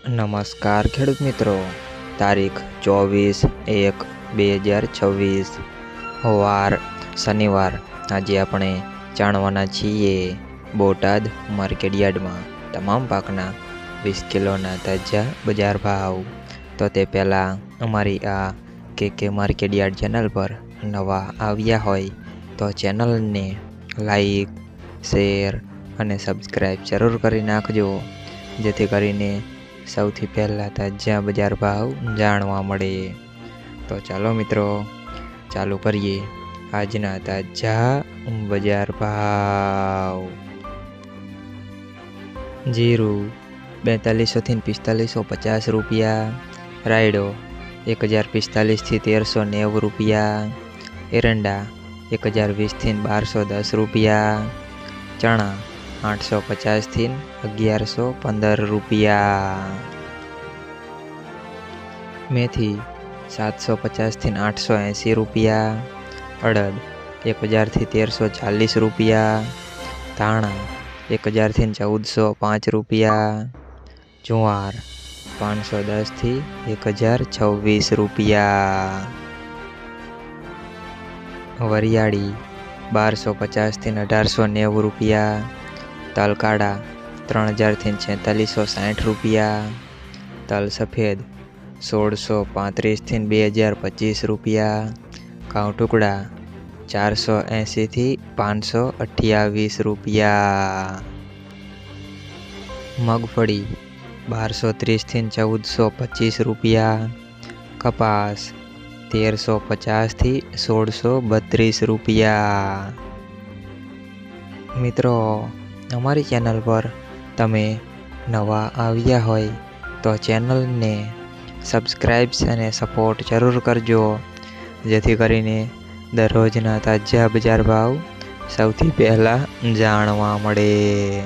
નમસ્કાર ખેડૂત મિત્રો, તારીખ 24/1/2026 વાર શનિવાર। આજે આપણે જાણવાના છીએ બોટાદ માર્કેટયાર્ડમાં તમામ પાકના 20 કિલોના તાજા બજાર ભાવ। તો તે પહેલાં અમારી આ કે માર્કેટયાર્ડ ચેનલ પર નવા આવ્યા હોય તો ચેનલને લાઈક, શેર અને સબસ્ક્રાઈબ જરૂર કરી નાખજો, જેથી કરીને સૌથી પહેલાં તાજા બજાર ભાવ જાણવા મળે। તો ચાલો મિત્રો, ચાલુ કરીએ આજના તાજા બજાર ભાવ। જીરું 4200 થી 4550 રૂપિયા, રાયડો 1045 થી 1390 રૂપિયા, એરંડા 1020 થી 1210 રૂપિયા, ચણા 850 થી 1115 રૂપિયા, મેથી 750 થી 880 રૂપિયા, અડદ 1000 થી 1340 રૂપિયા, ધાણા 1000 થી 1405 રૂપિયા, જુવાર 510 થી 1026 રૂપિયા, વરિયાળી 1250 થી 1890 રૂપિયા, તલ કાળા 3000 થી 4660 રૂપિયા, તલ સફેદ 1635 થી 2025 રૂપિયા, ઘઉં ટુકડા 480 થી 528 રૂપિયા, મગફળી 1230 થી 1425 રૂપિયા, કપાસ 1350 થી 1632 રૂપિયા। મિત્રો, અમારી ચેનલ પર તમે નવા આવ્યા હોય તો ચેનલને સબસ્ક્રાઈબ અને સપોર્ટ જરૂર કરજો, જેથી કરીને દરરોજના તાજા બજાર ભાવ સૌથી પહેલાં જાણવા મળે।